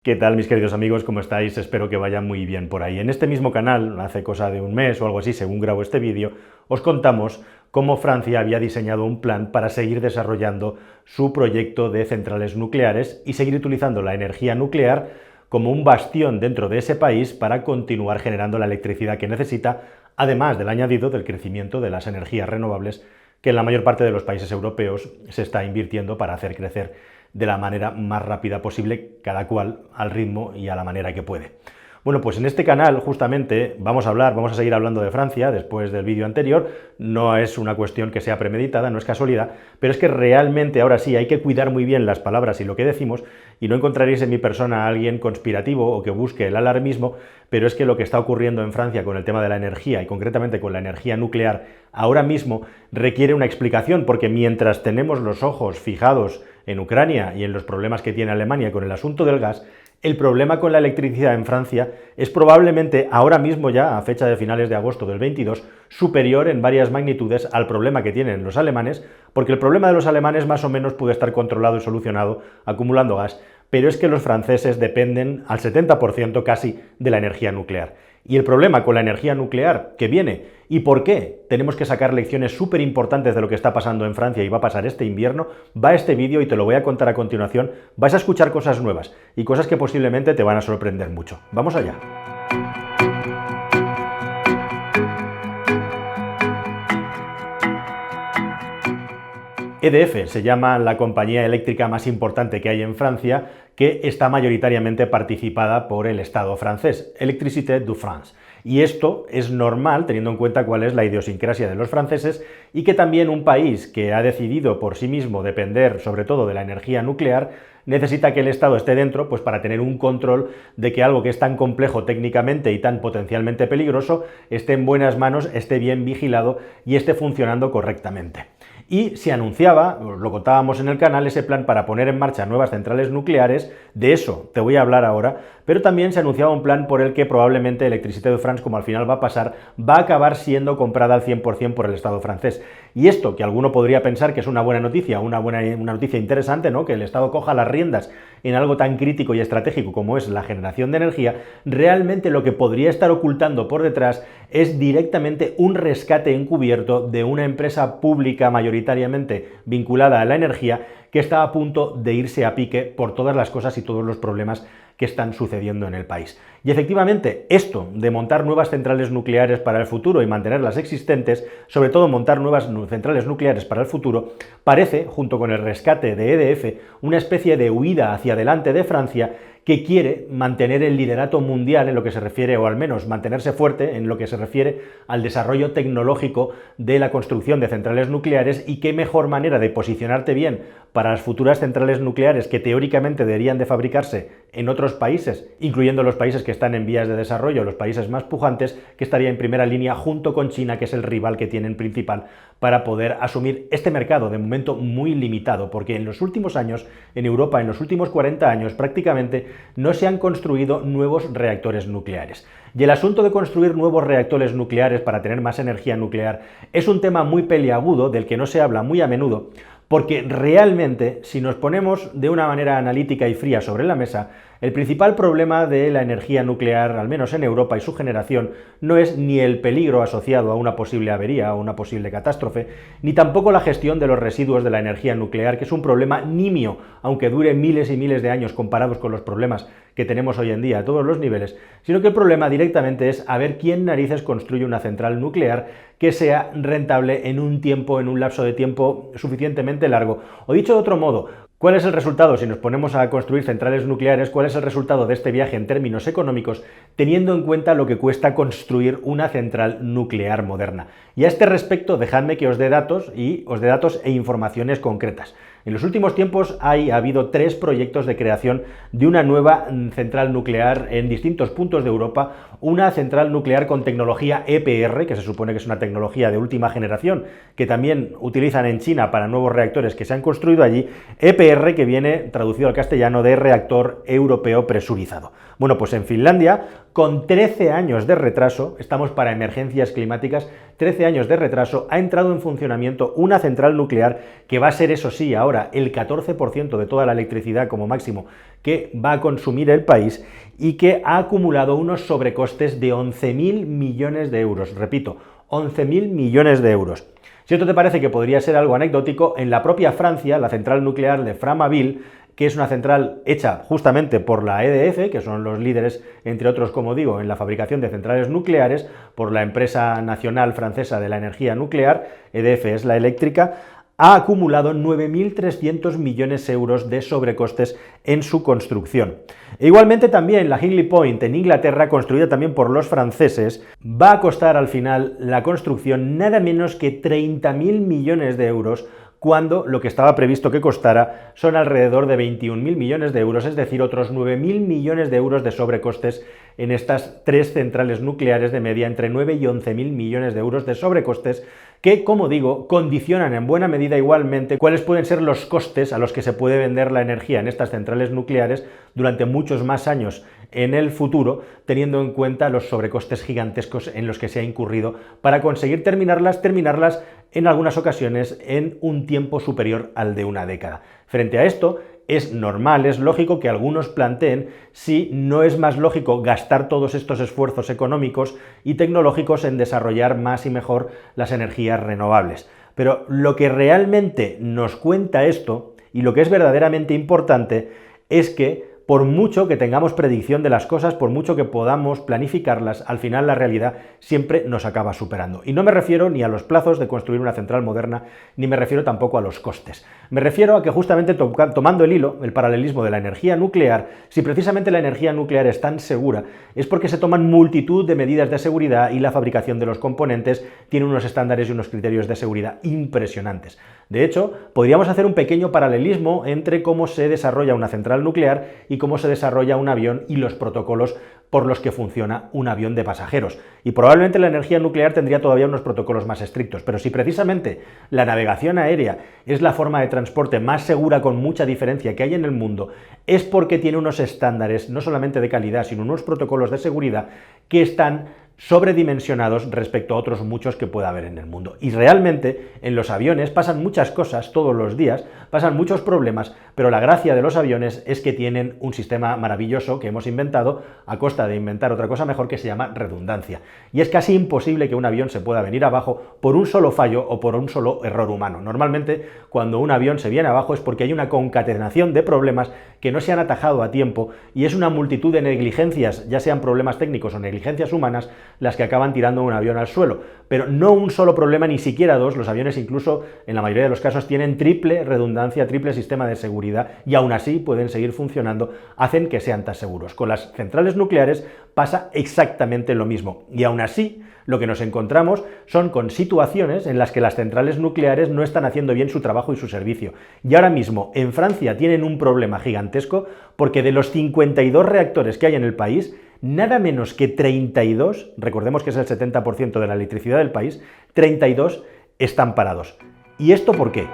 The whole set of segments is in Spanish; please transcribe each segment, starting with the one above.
¿Qué tal, mis queridos amigos? ¿Cómo estáis? Espero que vaya muy bien por ahí. En este mismo canal, hace cosa de un mes o algo así, según grabo este vídeo, os contamos cómo Francia había diseñado un plan para seguir desarrollando su proyecto de centrales nucleares y seguir utilizando la energía nuclear como un bastión dentro de ese país para continuar generando la electricidad que necesita, además del añadido del crecimiento de las energías renovables que en la mayor parte de los países europeos se está invirtiendo para hacer crecer de la manera más rápida posible, cada cual al ritmo y a la manera que puede. Bueno, pues en este canal justamente vamos a seguir hablando de Francia después del vídeo anterior. No es una cuestión que sea premeditada, no es casualidad, pero es que realmente ahora sí hay que cuidar muy bien las palabras y lo que decimos, y no encontraréis en mi persona a alguien conspirativo o que busque el alarmismo, pero es que lo que está ocurriendo en Francia con el tema de la energía y concretamente con la energía nuclear ahora mismo requiere una explicación, porque mientras tenemos los ojos fijados en Ucrania y en los problemas que tiene Alemania con el asunto del gas, el problema con la electricidad en Francia es probablemente ahora mismo ya, a fecha de finales de agosto del 22, superior en varias magnitudes al problema que tienen los alemanes, porque el problema de los alemanes más o menos puede estar controlado y solucionado acumulando gas, pero es que los franceses dependen al 70% casi de la energía nuclear. Y el problema con la energía nuclear que viene y por qué tenemos que sacar lecciones súper importantes de lo que está pasando en Francia y va a pasar este invierno, va este vídeo y te lo voy a contar a continuación. Vas a escuchar cosas nuevas y cosas que posiblemente te van a sorprender mucho. ¡Vamos allá! EDF se llama la compañía eléctrica más importante que hay en Francia, que está mayoritariamente participada por el Estado francés, Électricité de France. Y esto es normal teniendo en cuenta cuál es la idiosincrasia de los franceses y que también un país que ha decidido por sí mismo depender sobre todo de la energía nuclear necesita que el Estado esté dentro, pues para tener un control de que algo que es tan complejo técnicamente y tan potencialmente peligroso esté en buenas manos, esté bien vigilado y esté funcionando correctamente. Y se anunciaba, lo contábamos en el canal, ese plan para poner en marcha nuevas centrales nucleares, de eso te voy a hablar ahora, pero también se anunciaba un plan por el que probablemente Électricité de France, como al final va a pasar, va a acabar siendo comprada al 100% por el Estado francés. Y esto, que alguno podría pensar que es una buena noticia, una noticia interesante, ¿no? Que el Estado coja las riendas en algo tan crítico y estratégico como es la generación de energía, realmente lo que podría estar ocultando por detrás es directamente un rescate encubierto de una empresa pública mayoritariamente vinculada a la energía que está a punto de irse a pique por todas las cosas y todos los problemas que están sucediendo en el país. Y efectivamente, esto de montar nuevas centrales nucleares para el futuro y mantener las existentes, sobre todo montar nuevas centrales nucleares para el futuro, parece, junto con el rescate de EDF, una especie de huida hacia adelante de Francia que quiere mantener el liderato mundial en lo que se refiere, o al menos mantenerse fuerte en lo que se refiere al desarrollo tecnológico de la construcción de centrales nucleares, y qué mejor manera de posicionarte bien para las futuras centrales nucleares que teóricamente deberían de fabricarse en otros países, incluyendo los países que están en vías de desarrollo, los países más pujantes, que estaría en primera línea junto con China, que es el rival que tienen principal para poder asumir este mercado de momento muy limitado, porque en los últimos años, en Europa, en los últimos 40 años prácticamente, no se han construido nuevos reactores nucleares. Y el asunto de construir nuevos reactores nucleares para tener más energía nuclear es un tema muy peliagudo del que no se habla muy a menudo, porque realmente, si nos ponemos de una manera analítica y fría sobre la mesa, el principal problema de la energía nuclear, al menos en Europa y su generación, no es ni el peligro asociado a una posible avería o una posible catástrofe, ni tampoco la gestión de los residuos de la energía nuclear, que es un problema nimio, aunque dure miles y miles de años comparados con los problemas que tenemos hoy en día a todos los niveles, sino que el problema directamente es a ver quién narices construye una central nuclear que sea rentable en un lapso de tiempo suficientemente largo. O dicho de otro modo, ¿cuál es el resultado si nos ponemos a construir centrales nucleares? ¿Cuál es el resultado de este viaje en términos económicos, teniendo en cuenta lo que cuesta construir una central nuclear moderna? Y a este respecto, dejadme que os dé datos e informaciones concretas. En los últimos tiempos ha habido 3 proyectos de creación de una nueva central nuclear en distintos puntos de Europa, una central nuclear con tecnología EPR, que se supone que es una tecnología de última generación, que también utilizan en China para nuevos reactores que se han construido allí, EPR, que viene traducido al castellano de reactor europeo presurizado. Bueno, pues en Finlandia, con 13 años de retraso, estamos para emergencias climáticas, 13 años de retraso, ha entrado en funcionamiento una central nuclear que va a ser, eso sí, ahora el 14% de toda la electricidad como máximo que va a consumir el país y que ha acumulado unos sobrecostes de 11.000 millones de euros. Repito, 11.000 millones de euros. Si esto te parece que podría ser algo anecdótico, en la propia Francia, la central nuclear de Flamanville, que es una central hecha justamente por la EDF, que son los líderes, entre otros, como digo, en la fabricación de centrales nucleares, por la empresa nacional francesa de la energía nuclear, EDF es la eléctrica, ha acumulado 9.300 millones de euros de sobrecostes en su construcción. E igualmente también la Hinkley Point en Inglaterra, construida también por los franceses, va a costar al final la construcción nada menos que 30.000 millones de euros, cuando lo que estaba previsto que costara son alrededor de 21.000 millones de euros, es decir, otros 9.000 millones de euros de sobrecostes en estas tres centrales nucleares, de media entre 9 y 11.000 millones de euros de sobrecostes, que, como digo, condicionan en buena medida igualmente cuáles pueden ser los costes a los que se puede vender la energía en estas centrales nucleares durante muchos más años en el futuro, teniendo en cuenta los sobrecostes gigantescos en los que se ha incurrido para conseguir terminarlas en algunas ocasiones en un tiempo superior al de una década. Frente a esto, es normal, es lógico que algunos planteen si no es más lógico gastar todos estos esfuerzos económicos y tecnológicos en desarrollar más y mejor las energías renovables. Pero lo que realmente nos cuenta esto, y lo que es verdaderamente importante, es que por mucho que tengamos predicción de las cosas, por mucho que podamos planificarlas, al final la realidad siempre nos acaba superando. Y no me refiero ni a los plazos de construir una central moderna, ni me refiero tampoco a los costes. Me refiero a que justamente tomando el hilo, el paralelismo de la energía nuclear, si precisamente la energía nuclear es tan segura, es porque se toman multitud de medidas de seguridad y la fabricación de los componentes tiene unos estándares y unos criterios de seguridad impresionantes. De hecho, podríamos hacer un pequeño paralelismo entre cómo se desarrolla una central nuclear y cómo se desarrolla un avión y los protocolos por los que funciona un avión de pasajeros. Y probablemente la energía nuclear tendría todavía unos protocolos más estrictos, pero si precisamente la navegación aérea es la forma de transporte más segura con mucha diferencia que hay en el mundo, es porque tiene unos estándares no solamente de calidad, sino unos protocolos de seguridad que están sobredimensionados respecto a otros muchos que pueda haber en el mundo. Y realmente en los aviones pasan muchas cosas todos los días, pasan muchos problemas, pero la gracia de los aviones es que tienen un sistema maravilloso que hemos inventado a costa de inventar otra cosa mejor, que se llama redundancia. Y es casi imposible que un avión se pueda venir abajo por un solo fallo o por un solo error humano. Normalmente cuando un avión se viene abajo es porque hay una concatenación de problemas que no se han atajado a tiempo y es una multitud de negligencias, ya sean problemas técnicos o negligencias humanas, las que acaban tirando un avión al suelo. Pero no un solo problema, ni siquiera dos. Los aviones incluso, en la mayoría de los casos, tienen triple redundancia, triple sistema de seguridad y aún así pueden seguir funcionando, hacen que sean tan seguros. Con las centrales nucleares pasa exactamente lo mismo y aún así lo que nos encontramos son con situaciones en las que las centrales nucleares no están haciendo bien su trabajo y su servicio. Y ahora mismo en Francia tienen un problema gigantesco porque de los 52 reactores que hay en el país, nada menos que 32, recordemos que es el 70% de la electricidad del país, 32 están parados. ¿Y esto por qué?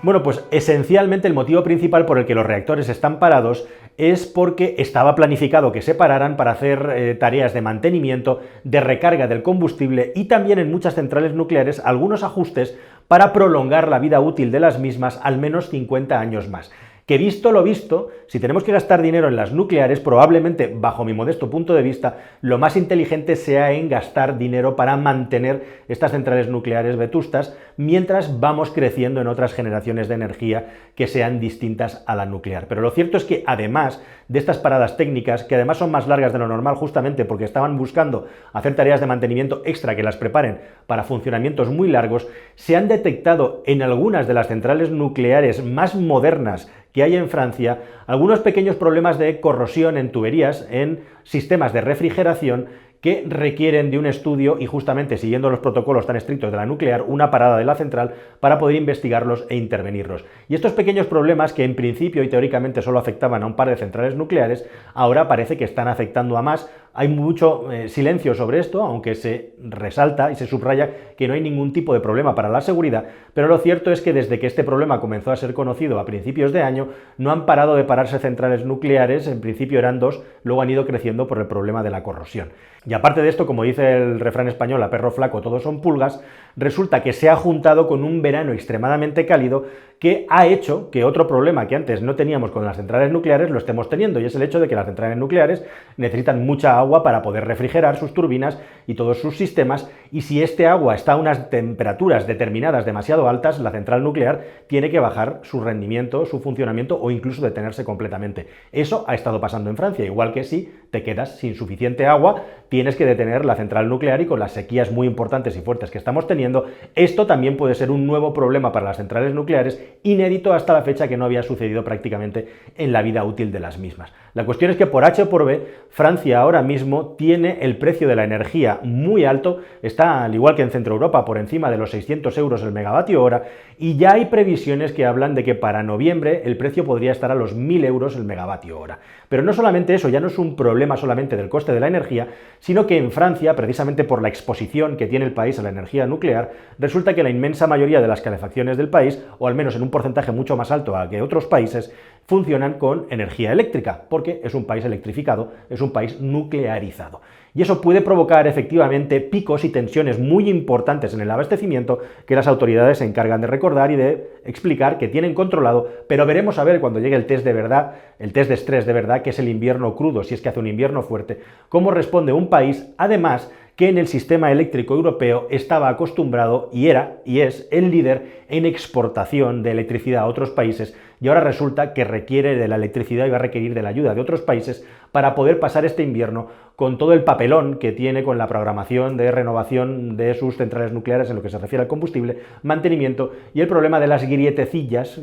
Bueno, pues esencialmente el motivo principal por el que los reactores están parados es porque estaba planificado que se pararan para hacer tareas de mantenimiento, de recarga del combustible y también en muchas centrales nucleares algunos ajustes para prolongar la vida útil de las mismas al menos 50 años más. Que visto lo visto, si tenemos que gastar dinero en las nucleares, probablemente, bajo mi modesto punto de vista, lo más inteligente sea en gastar dinero para mantener estas centrales nucleares vetustas mientras vamos creciendo en otras generaciones de energía que sean distintas a la nuclear. Pero lo cierto es que además de estas paradas técnicas, que además son más largas de lo normal justamente porque estaban buscando hacer tareas de mantenimiento extra que las preparen para funcionamientos muy largos, se han detectado en algunas de las centrales nucleares más modernas que hay en Francia algunos pequeños problemas de corrosión en tuberías, en sistemas de refrigeración que requieren de un estudio y justamente siguiendo los protocolos tan estrictos de la nuclear, una parada de la central para poder investigarlos e intervenirlos. Y estos pequeños problemas que en principio y teóricamente solo afectaban a un par de centrales nucleares, ahora parece que están afectando a más, Hay mucho silencio sobre esto, aunque se resalta y se subraya que no hay ningún tipo de problema para la seguridad, pero lo cierto es que desde que este problema comenzó a ser conocido a principios de año, no han parado de pararse centrales nucleares, en principio eran 2, luego han ido creciendo por el problema de la corrosión. Y aparte de esto, como dice el refrán español, a perro flaco todos son pulgas, resulta que se ha juntado con un verano extremadamente cálido que ha hecho que otro problema que antes no teníamos con las centrales nucleares lo estemos teniendo, y es el hecho de que las centrales nucleares necesitan mucha agua para poder refrigerar sus turbinas y todos sus sistemas, y si este agua está a unas temperaturas determinadas demasiado altas, la central nuclear tiene que bajar su rendimiento, su funcionamiento o incluso detenerse completamente. Eso ha estado pasando en Francia, igual que si te quedas sin suficiente agua, tienes que detener la central nuclear, y con las sequías muy importantes y fuertes que estamos teniendo, esto también puede ser un nuevo problema para las centrales nucleares, inédito hasta la fecha, que no había sucedido prácticamente en la vida útil de las mismas. La cuestión es que por H o por B, Francia ahora mismo tiene el precio de la energía muy alto, está al igual que en Centro Europa por encima de los 600 euros el megavatio hora, y ya hay previsiones que hablan de que para noviembre el precio podría estar a los 1000 euros el megavatio hora. Pero no solamente eso, ya no es un problema solamente del coste de la energía, sino que en Francia, precisamente por la exposición que tiene el país a la energía nuclear, resulta que la inmensa mayoría de las calefacciones del país, o al menos en un porcentaje mucho más alto que otros países, funcionan con energía eléctrica, porque es un país electrificado, es un país nuclearizado. Y eso puede provocar efectivamente picos y tensiones muy importantes en el abastecimiento que las autoridades se encargan de recordar y de explicar que tienen controlado, pero veremos a ver cuando llegue el test de verdad, el test de estrés de verdad, que es el invierno crudo, si es que hace un invierno fuerte, cómo responde un país, además, que en el sistema eléctrico europeo estaba acostumbrado y era y es el líder en exportación de electricidad a otros países, y ahora resulta que requiere de la electricidad y va a requerir de la ayuda de otros países para poder pasar este invierno con todo el papelón que tiene con la programación de renovación de sus centrales nucleares en lo que se refiere al combustible, mantenimiento y el problema de las grietecillas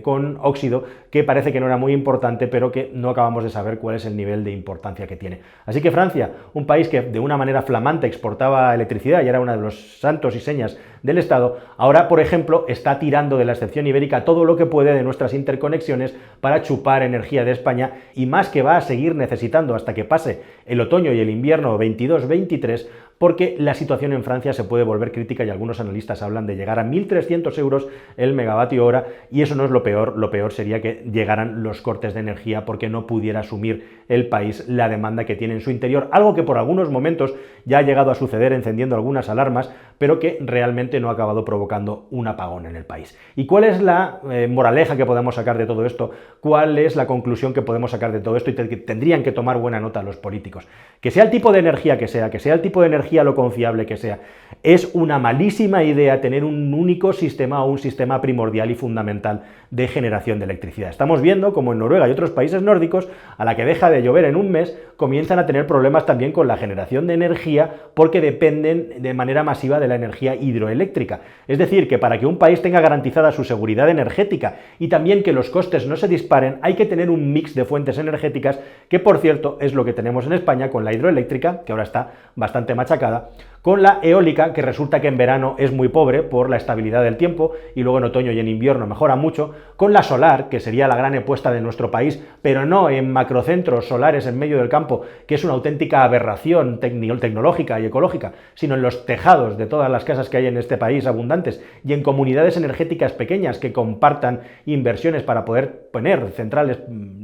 con óxido, que parece que no era muy importante, pero que no acabamos de saber cuál es el nivel de importancia que tiene. Así que Francia, un país que de una manera flamante exportaba electricidad y era uno de los santos y señas del Estado, ahora, por ejemplo, está tirando de la excepción ibérica todo lo que puede de nuestras interconexiones para chupar energía de España, y más que va a seguir necesitando hasta que pase el otoño y el invierno 22-23, porque la situación en Francia se puede volver crítica y algunos analistas hablan de llegar a 1.300 euros el megavatio hora, y eso no es lo peor sería que llegaran los cortes de energía porque no pudiera asumir el país la demanda que tiene en su interior, algo que por algunos momentos ya ha llegado a suceder encendiendo algunas alarmas, pero que realmente no ha acabado provocando un apagón en el país. ¿Y cuál es la moraleja que podemos sacar de todo esto? ¿Cuál es la conclusión que podemos sacar de todo esto y que tendrían que tomar buena nota los políticos? Que sea el tipo de energía que sea el tipo de energía lo confiable que sea, es una malísima idea tener un único sistema o un sistema primordial y fundamental de generación de electricidad. Estamos viendo como en Noruega y otros países nórdicos, a la que deja de llover en un mes, comienzan a tener problemas también con la generación de energía porque dependen de manera masiva de la energía hidroeléctrica. Es decir, que para que un país tenga garantizada su seguridad energética y también que los costes no se disparen, hay que tener un mix de fuentes energéticas, que por cierto es lo que tenemos en España con la hidroeléctrica, que ahora está bastante machacada, con la eólica, que resulta que en verano es muy pobre por la estabilidad del tiempo y luego en otoño y en invierno mejora mucho, con la solar, que sería la gran apuesta de nuestro país, pero no en macrocentros solares en medio del campo, que es una auténtica aberración tecnológica y ecológica, sino en los tejados de todas las casas que hay en este país abundantes y en comunidades energéticas pequeñas que compartan inversiones para poder poner centrales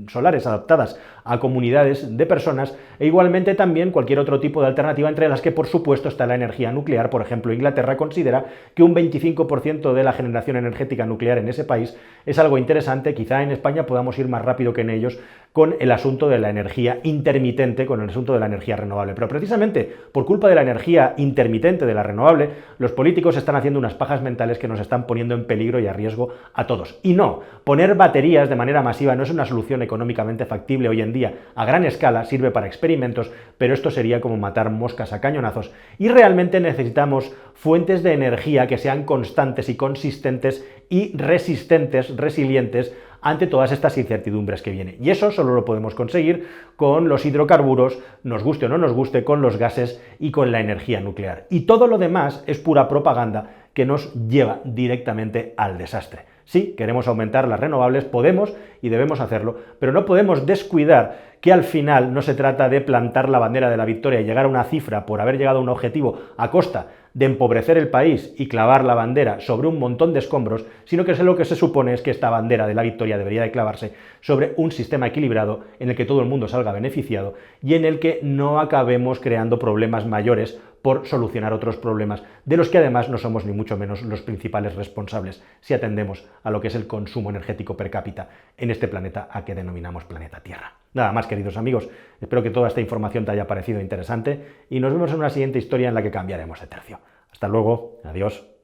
solares adaptadas a comunidades de personas, e igualmente también cualquier otro tipo de alternativa, entre las que por supuesto está la energía nuclear. Por ejemplo, Inglaterra considera que un 25% de la generación energética nuclear en ese país es algo interesante. Quizá en España podamos ir más rápido que en ellos con el asunto de la energía intermitente, con el asunto de la energía renovable. Pero precisamente por culpa de la energía intermitente, de la renovable, los políticos están haciendo unas pajas mentales que nos están poniendo en peligro y a riesgo a todos. Y no, poner baterías de manera masiva no es una solución económicamente factible hoy en día. A gran escala sirve para experimentos, pero esto sería como matar moscas a cañonazos, y realmente necesitamos fuentes de energía que sean constantes y consistentes y resistentes, resilientes ante todas estas incertidumbres que vienen. Y eso solo lo podemos conseguir con los hidrocarburos, nos guste o no nos guste, con los gases y con la energía nuclear. Y todo lo demás es pura propaganda que nos lleva directamente al desastre. Sí, queremos aumentar las renovables, podemos y debemos hacerlo, pero no podemos descuidar que al final no se trata de plantar la bandera de la victoria y llegar a una cifra por haber llegado a un objetivo a costa de empobrecer el país y clavar la bandera sobre un montón de escombros, sino que lo que se supone es que esta bandera de la victoria debería de clavarse sobre un sistema equilibrado en el que todo el mundo salga beneficiado y en el que no acabemos creando problemas mayores por solucionar otros problemas, de los que además no somos ni mucho menos los principales responsables, si atendemos a lo que es el consumo energético per cápita en este planeta a que denominamos planeta Tierra. Nada más, queridos amigos, espero que toda esta información te haya parecido interesante y nos vemos en una siguiente historia en la que cambiaremos de tercio. Hasta luego, adiós.